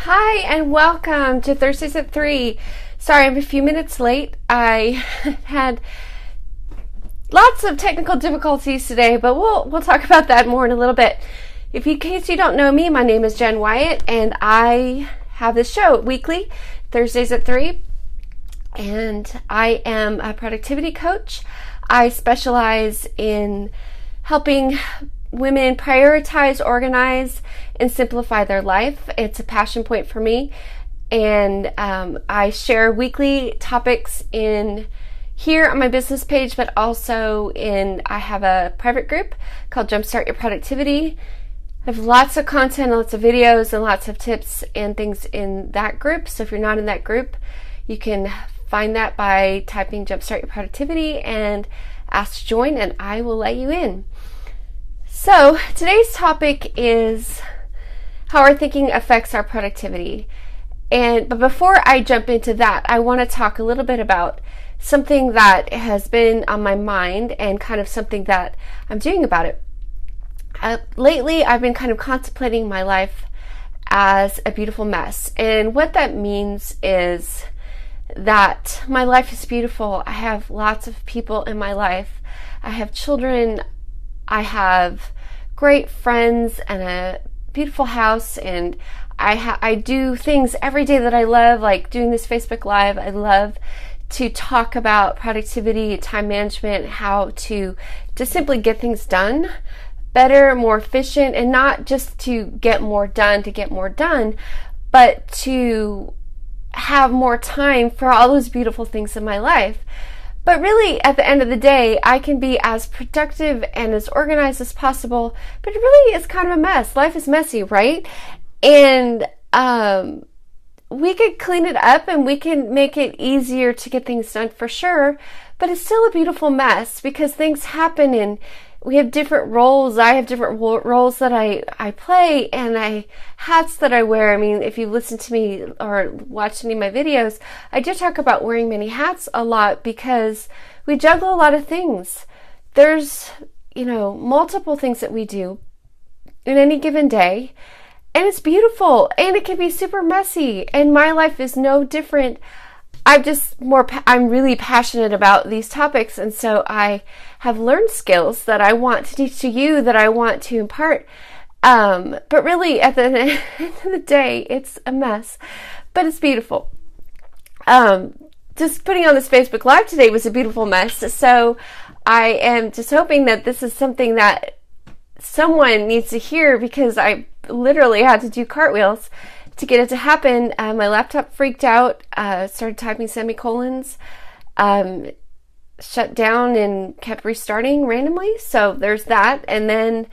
Hi, and welcome to Thursdays at 3. Sorry, I'm a few minutes late. I had lots of technical difficulties today, but we'll talk about that more in a little bit. In case you don't know me, my name is Jen Wyatt, and I have this show weekly, Thursdays at 3, and I am a productivity coach. I specialize in helping women prioritize, organize, and simplify their life. It's a passion point for me, and I share weekly topics in here on my business page, but also I have a private group called Jumpstart Your Productivity. I have lots of content, lots of videos, and lots of tips and things in that group. So if you're not in that group, you can find that by typing Jumpstart Your Productivity and ask to join, and I will let you in. So today's topic is how our thinking affects our productivity. But before I jump into that, I want to talk a little bit about something that has been on my mind and kind of something that I'm doing about it. Lately, I've been kind of contemplating my life as a beautiful mess. And what that means is that my life is beautiful. I have lots of people in my life. I have children. I have great friends and a beautiful house, and I do things every day that I love, like doing this Facebook Live. I love to talk about productivity, time management, how to simply get things done better, more efficient, and not just to get more done, but to have more time for all those beautiful things in my life. But really, at the end of the day, I can be as productive and as organized as possible, but it really is kind of a mess. Life is messy, right? And we could clean it up and we can make it easier to get things done for sure, but it's still a beautiful mess because things happen and we have different roles. I have different roles that I play, and hats that I wear. I mean, if you listen to me or watch any of my videos, I do talk about wearing many hats a lot because we juggle a lot of things. There's, multiple things that we do in any given day, and it's beautiful, and it can be super messy, and my life is no different. I'm really passionate about these topics, and so I have learned skills that I want to teach to you, that I want to impart. But really, at the end of the day, it's a mess, but it's beautiful. Just putting on this Facebook Live today was a beautiful mess, so I am just hoping that this is something that someone needs to hear, because I literally had to do cartwheels to get it to happen. My laptop freaked out, started typing semicolons, shut down and kept restarting randomly. So there's that. And then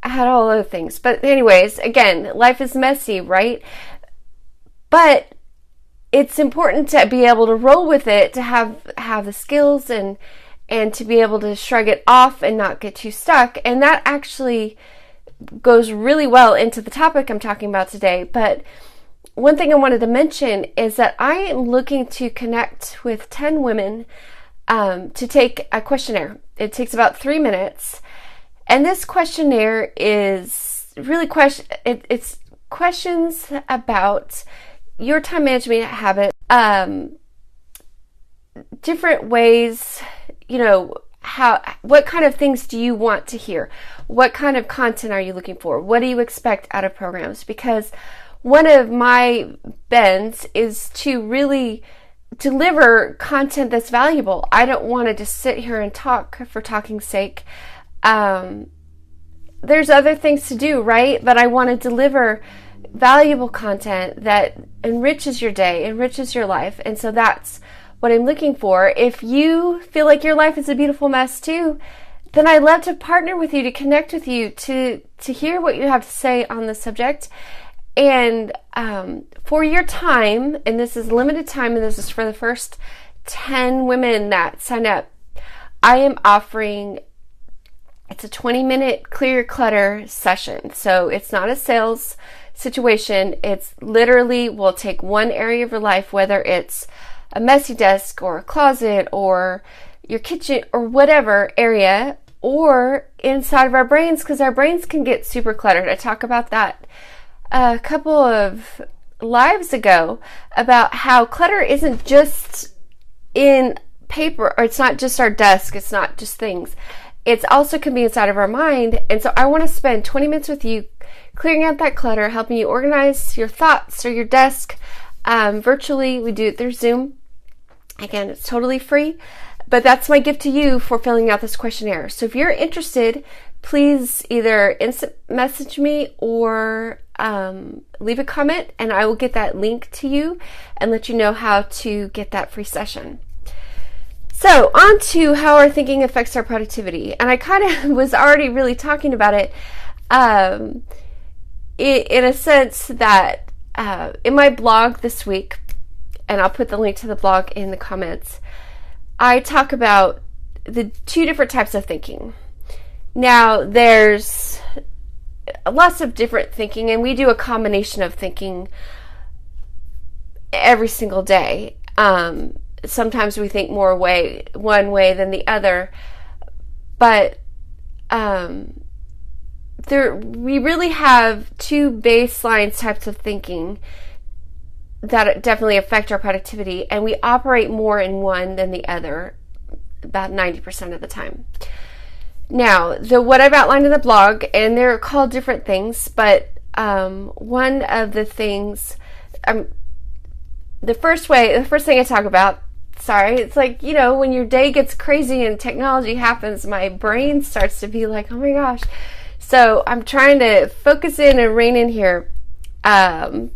I had all other things. But anyways, again, life is messy, right? But it's important to be able to roll with it, to have the skills and to be able to shrug it off and not get too stuck. And that actually goes really well into the topic I'm talking about today. But one thing I wanted to mention is that I am looking to connect with 10 women to take a questionnaire. It takes about 3 minutes, and this questionnaire is really it's questions about your time management habit, different ways, what kind of things do you want to hear? What kind of content are you looking for? What do you expect out of programs? Because one of my bends is to really deliver content that's valuable. I don't want to just sit here and talk for talking's sake. There's other things to do, right? But I want to deliver valuable content that enriches your day, enriches your life. And so that's what I'm looking for. If you feel like your life is a beautiful mess too, then I'd love to partner with you, to connect with you, to hear what you have to say on the subject. And for your time, and this is limited time, and this is for the first 10 women that sign up, I am offering, it's a 20-minute clear clutter session. So it's not a sales situation. It's literally, we'll take one area of your life, whether it's a messy desk or a closet or your kitchen or whatever area, or inside of our brains, because our brains can get super cluttered. I talk about that a couple of lives ago about how clutter isn't just in paper, or it's not just our desk, it's not just things. It's also can be inside of our mind. And so I want to spend 20 minutes with you clearing out that clutter, helping you organize your thoughts or your desk virtually. We do it through Zoom. Again, it's totally free, but that's my gift to you for filling out this questionnaire. So if you're interested, please either instant message me or leave a comment, and I will get that link to you and let you know how to get that free session. So on to how our thinking affects our productivity. And I kind of was already really talking about it in a sense that in my blog this week, and I'll put the link to the blog in the comments, I talk about the two different types of thinking. Now, there's lots of different thinking, and we do a combination of thinking every single day. Sometimes we think more one way than the other, but we really have two baseline types of thinking that definitely affect our productivity, and we operate more in one than the other about 90% of the time. Now, what I've outlined in the blog, and they're called different things, but one of the things, the first thing I talk about, it's like, when your day gets crazy and technology happens, my brain starts to be like, oh my gosh. So I'm trying to focus in and rein in here. And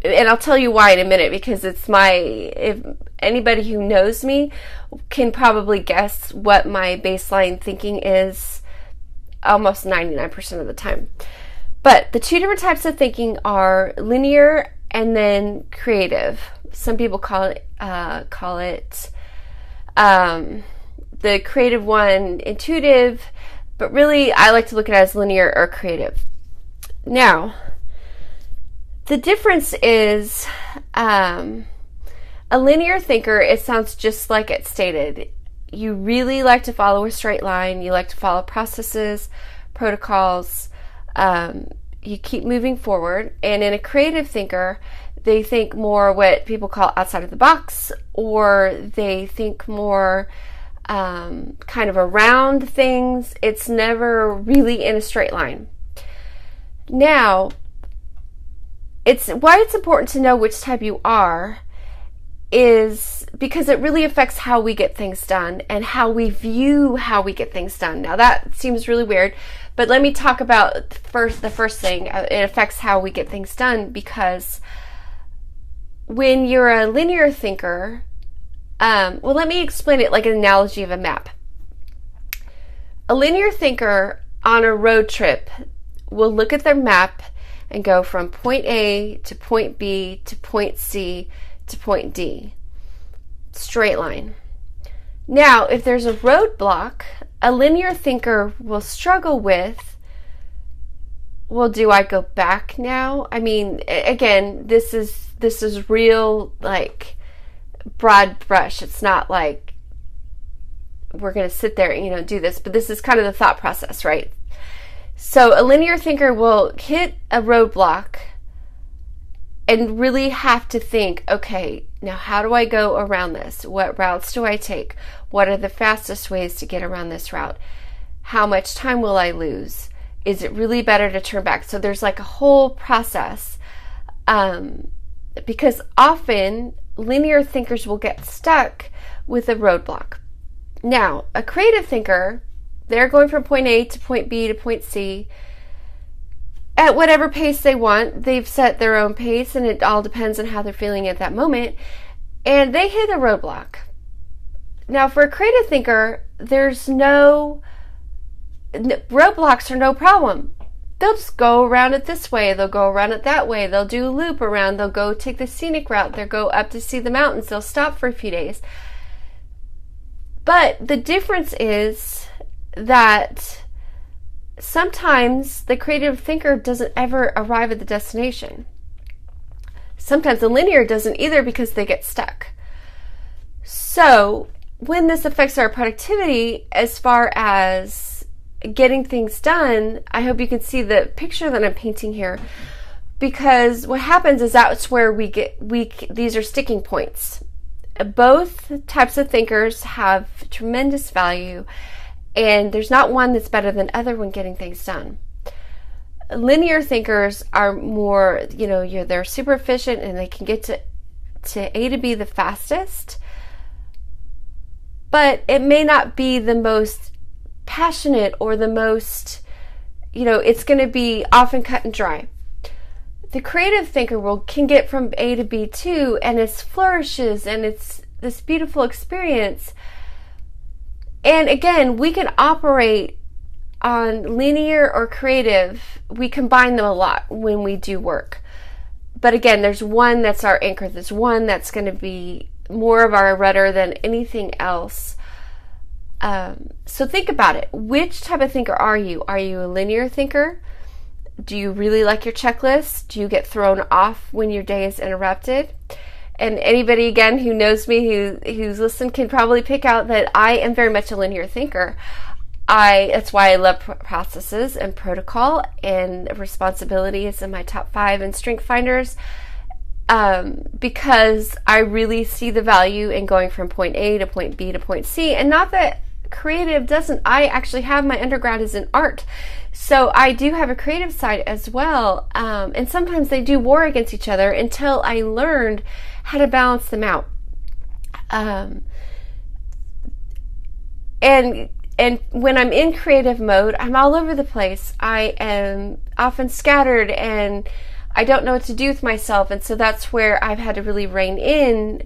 I'll tell you why in a minute, because if anybody who knows me can probably guess what my baseline thinking is almost 99% of the time. But the two different types of thinking are linear and then creative. Some people call it the creative one intuitive, but really I like to look at it as linear or creative. Now, the difference is a linear thinker, it sounds just like it's stated. You really like to follow a straight line. You like to follow processes, protocols. You keep moving forward. And in a creative thinker, they think more what people call outside of the box, or they think more kind of around things. It's never really in a straight line. Now, it's why it's important to know which type you are is because it really affects how we get things done and how we view how we get things done. Now that seems really weird, but let me talk about the first thing. It affects how we get things done, because when you're a linear thinker, let me explain it like an analogy of a map. A linear thinker on a road trip will look at their map and go from point A to point B to point C to point D. Straight line. Now, if there's a roadblock, a linear thinker will struggle with, well, do I go back now? I mean, again, this is real, like, broad brush. It's not like we're going to sit there and, do this, but this is kind of the thought process, right? So a linear thinker will hit a roadblock and really have to think, okay, now how do I go around this? What routes do I take? What are the fastest ways to get around this route? How much time will I lose? Is it really better to turn back? So there's like a whole process, because often linear thinkers will get stuck with a roadblock. Now, a creative thinker, they're going from point A to point B to point C at whatever pace they want. They've set their own pace, and it all depends on how they're feeling at that moment. And they hit a roadblock. Now, for a creative thinker, there's roadblocks are no problem. They'll just go around it this way. They'll go around it that way. They'll do a loop around. They'll go take the scenic route. They'll go up to see the mountains. They'll stop for a few days. But the difference is that sometimes the creative thinker doesn't ever arrive at the destination. Sometimes the linear doesn't either, because they get stuck. So when this affects our productivity as far as getting things done, I hope you can see the picture that I'm painting here, because what happens is that's where these are sticking points. Both types of thinkers have tremendous value, and there's not one that's better than other when getting things done. Linear thinkers are more, they're super efficient and they can get to A to B the fastest, but it may not be the most passionate or the most, it's going to be often cut and dry. The creative thinker can get from A to B too, and it flourishes, and it's this beautiful experience. And again, we can operate on linear or creative. We combine them a lot when we do work. But again, there's one that's our anchor. There's one that's going to be more of our rudder than anything else. So think about it. Which type of thinker are you? Are you a linear thinker? Do you really like your checklist? Do you get thrown off when your day is interrupted? And anybody, again, who knows me, who's listened, can probably pick out that I am very much a linear thinker. That's why I love processes and protocol, and responsibility is in my top 5 in Strength Finders, because I really see the value in going from point A to point B to point C. And not that creative doesn't. I actually have my undergrad is in art, so I do have a creative side as well. And sometimes they do war against each other until I learned how to balance them out. And when I'm in creative mode, I'm all over the place. I am often scattered and I don't know what to do with myself. And so that's where I've had to really rein in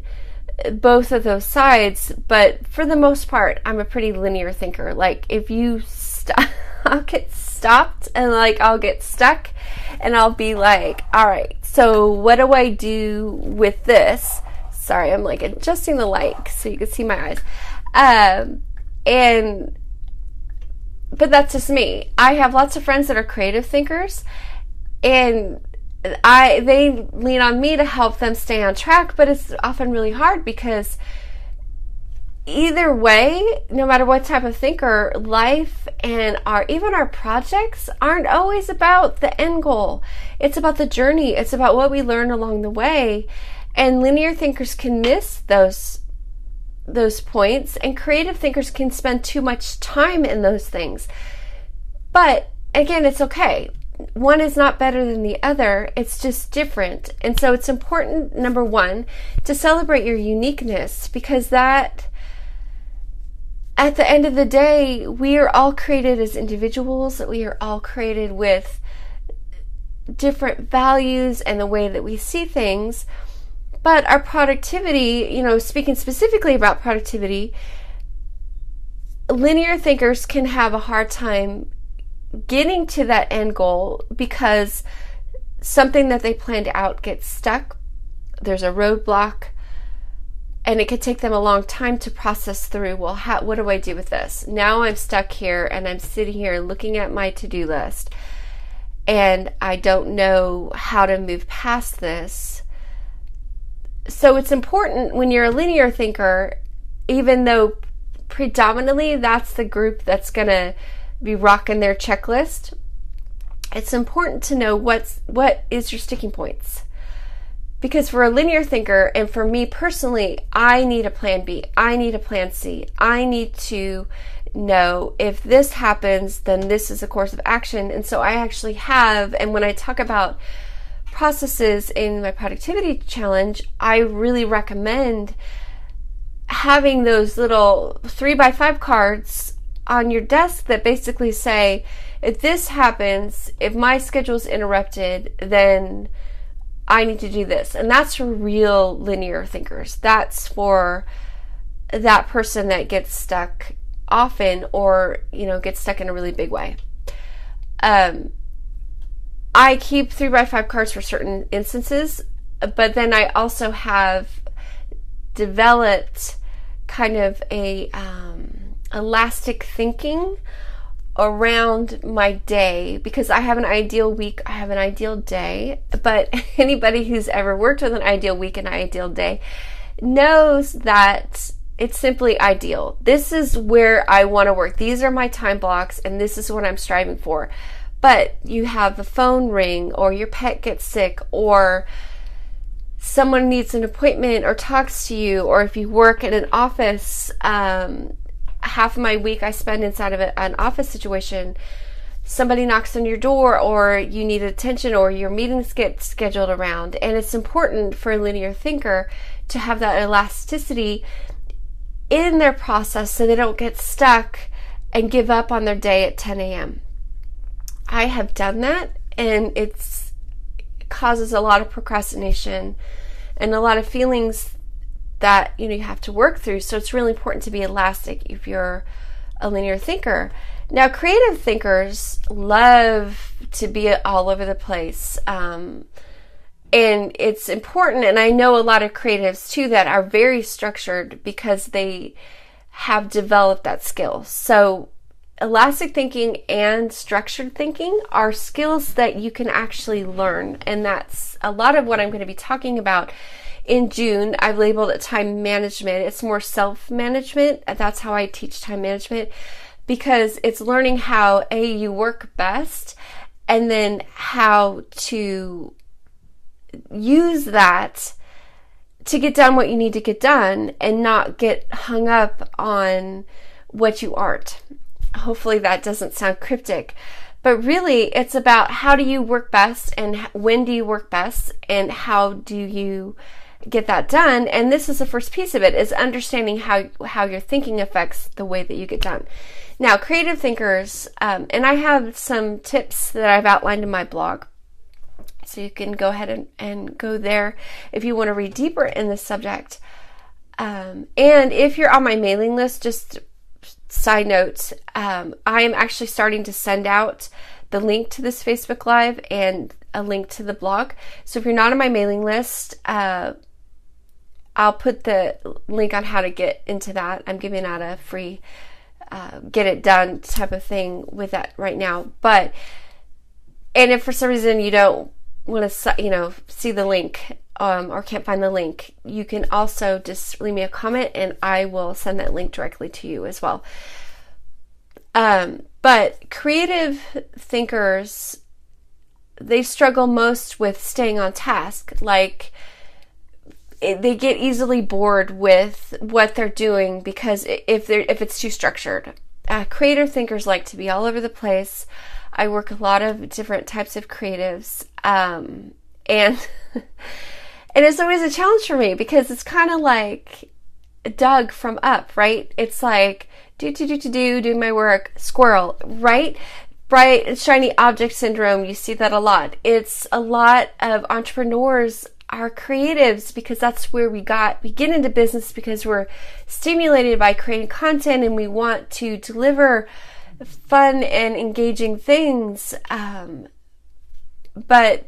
both of those sides. But for the most part, I'm a pretty linear thinker. Like if you I'll get stopped and I'll get stuck and I'll be like, all right, so what do I do with this? Sorry, I'm adjusting the light so you can see my eyes. But that's just me. I have lots of friends that are creative thinkers, and they lean on me to help them stay on track, but it's often really hard because either way, no matter what type of thinker, life and even our projects aren't always about the end goal. It's about the journey. It's about what we learn along the way. And linear thinkers can miss those points, and creative thinkers can spend too much time in those things. But again, it's okay. One is not better than the other. It's just different. And so it's important, number one, to celebrate your uniqueness, because that, at the end of the day, we are all created as individuals. We are all created with different values and the way that we see things. But our productivity, speaking specifically about productivity, linear thinkers can have a hard time getting to that end goal because something that they planned out gets stuck. There's a roadblock, and it could take them a long time to process through, well, what do I do with this? Now I'm stuck here, and I'm sitting here looking at my to-do list, and I don't know how to move past this. So it's important when you're a linear thinker, even though predominantly that's the group that's going to be rocking their checklist, it's important to know what is your sticking points. Because for a linear thinker, and for me personally, I need a plan B. I need a plan C. I need to know if this happens, then this is a course of action. And so I actually have, and when I talk about processes in my productivity challenge, I really recommend having those little 3x5 cards on your desk that basically say, if this happens, if my schedule's interrupted, then I need to do this. And that's for real linear thinkers. That's for that person that gets stuck often, or gets stuck in a really big way. I keep 3x5 cards for certain instances, but then I also have developed kind of a elastic thinking around my day, because I have an ideal week, I have an ideal day, but anybody who's ever worked with an ideal week and an ideal day knows that it's simply ideal. This is where I want to work. These are my time blocks, and this is what I'm striving for. but you have a phone ring, or your pet gets sick, or someone needs an appointment or talks to you, or if you work in an office, half of my week I spend inside of an office situation. Somebody knocks on your door, or you need attention, or your meetings get scheduled around. And it's important for a linear thinker to have that elasticity in their process so they don't get stuck and give up on their day at 10 a.m. I have done that, and it causes a lot of procrastination and a lot of feelings that you have to work through. So it's really important to be elastic if you're a linear thinker. Now, creative thinkers love to be all over the place. And it's important, and I know a lot of creatives too that are very structured because they have developed that skill. So elastic thinking and structured thinking are skills that you can actually learn. And that's a lot of what I'm going to be talking about in June. I've labeled it time management. It's more self-management. That's how I teach time management, because it's learning how you work best, and then how to use that to get done what you need to get done and not get hung up on what you aren't. Hopefully that doesn't sound cryptic, but really it's about how do you work best, and when do you work best, and how do you get that done. And this is the first piece of it, is understanding how your thinking affects the way that you get done. Now, creative thinkers, and I have some tips that I've outlined in my blog, so you can go ahead and go there if you want to read deeper in this subject. And if you're on my mailing list, just side note, I am actually starting to send out the link to this Facebook Live and a link to the blog. So if you're not on my mailing list, I'll put the link on how to get into that. I'm giving out a free get it done type of thing with that right now. And if for some reason you don't want to, see the link, or can't find the link, you can also just leave me a comment and I will send that link directly to you as well. But creative thinkers, they struggle most with staying on task. Like, they get easily bored with what they're doing because if it's too structured. Creative thinkers like to be all over the place. I work a lot of different types of creatives, and and it's always a challenge for me because it's kind of like Doug from Up, right? It's like doing my work, squirrel, right? Bright shiny object syndrome. You see that a lot. It's a lot of entrepreneurs are creatives because that's where we get into business, because we're stimulated by creating content and we want to deliver fun and engaging things. But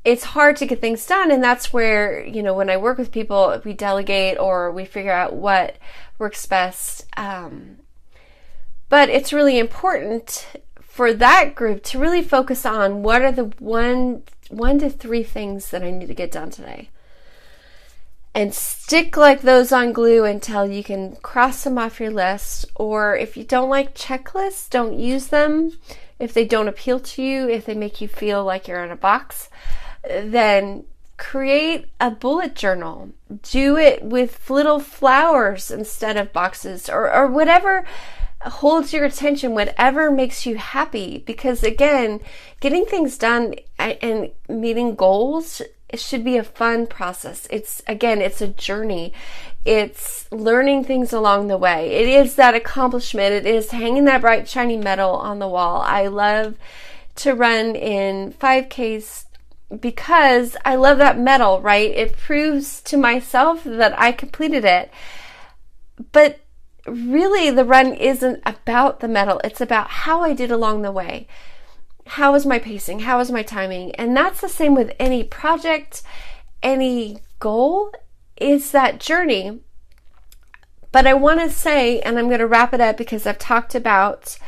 it's hard to get things done. And that's where, when I work with people, we delegate or we figure out what works best. But it's really important for that group to really focus on what are the one to three things that I need to get done today. And stick like those on glue until you can cross them off your list. Or if you don't like checklists, don't use them. If they don't appeal to you, if they make you feel like you're in a box, then create a bullet journal. Do it with little flowers instead of boxes, or whatever holds your attention, whatever makes you happy. Because again, getting things done and meeting goals, it should be a fun process. It's a journey. It's learning things along the way. It is that accomplishment. It is hanging that bright shiny medal on the wall. I love to run in 5Ks because I love that medal, right? It proves to myself that I completed it. But really, the run isn't about the medal. It's about how I did along the way. How was my pacing? How was my timing? And that's the same with any project, any goal, is that journey. But I want to say, and I'm going to wrap it up because I've talked about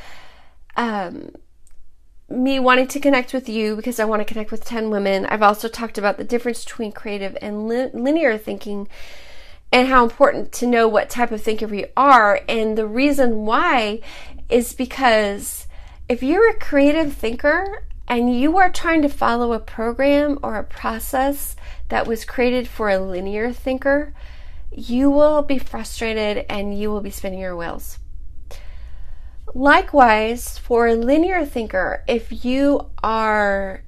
me wanting to connect with you because I want to connect with 10 women. I've also talked about the difference between creative and linear thinking, and how important to know what type of thinker we are. And the reason why is because if you're a creative thinker and you are trying to follow a program or a process that was created for a linear thinker, you will be frustrated and you will be spinning your wheels. Likewise, for a linear thinker, if you are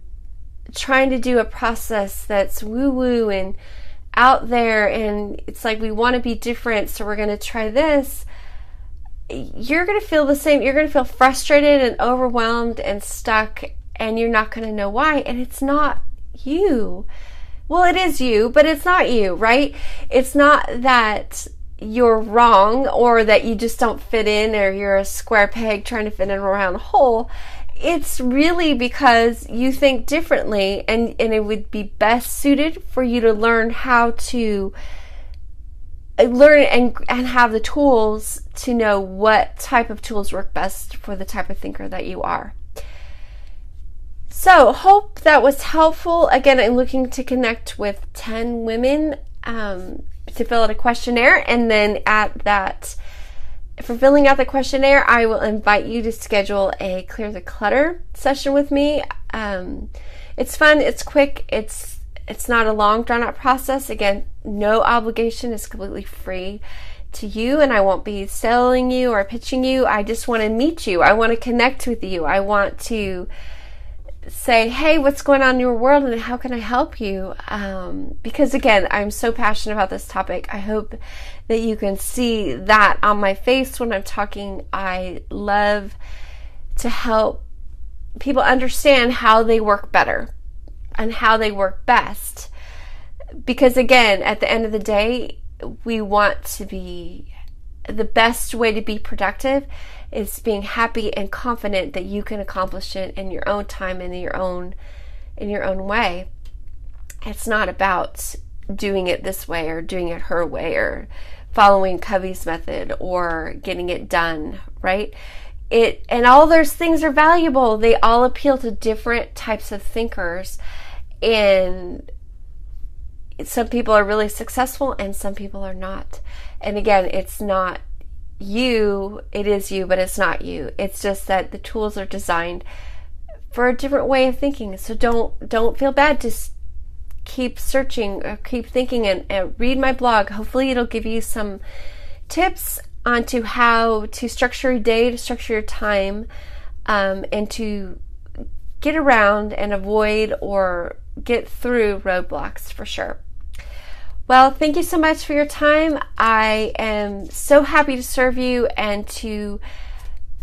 trying to do a process that's woo-woo and out there and it's like we want to be different, so we're going to try this, you're going to feel the same. You're going to feel frustrated and overwhelmed and stuck, and you're not going to know why. And it's not you. Well, it is you, but it's not you, right? It's not that you're wrong or that you just don't fit in or you're a square peg trying to fit in a round hole. It's really because you think differently, and it would be best suited for you to learn how to learn and have the tools to know what type of tools work best for the type of thinker that you are. So, hope that was helpful. Again, I'm looking to connect with 10 women to fill out a questionnaire, and then for filling out the questionnaire, I will invite you to schedule a Clear the Clutter session with me. It's fun, it's quick, it's not a long, drawn-out process. Again, no obligation, it's completely free to you, and I won't be selling you or pitching you. I just want to meet you. I want to connect with you. I want to say, hey, what's going on in your world and how can I help you? Because again, I'm so passionate about this topic. I hope that you can see that on my face when I'm talking. I love to help people understand how they work better and how they work best. Because again, at the end of the day, we want to be, the best way to be productive is being happy and confident that you can accomplish it in your own time and in your own way. It's not about doing it this way or doing it her way or following Covey's method or getting it done, right? And all those things are valuable. They all appeal to different types of thinkers, and some people are really successful and some people are not. And again, it's not you, it is you, but it's not you. It's just that the tools are designed for a different way of thinking. So don't feel bad. Just keep searching or keep thinking and read my blog. Hopefully it'll give you some tips onto how to structure your day, to structure your time, and to get around and avoid or get through roadblocks for sure. Well, thank you so much for your time. I am so happy to serve you and to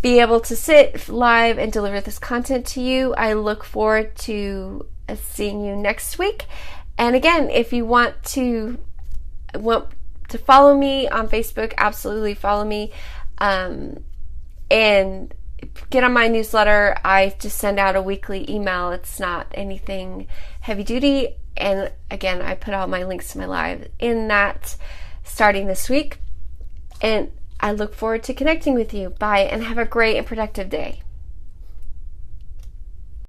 be able to sit live and deliver this content to you. I look forward to seeing you next week. And again, if you want to follow me on Facebook, absolutely follow me. And get on my newsletter. I just send out a weekly email. It's not anything heavy duty. And again, I put all my links to my live in that starting this week. And I look forward to connecting with you. Bye, and have a great and productive day.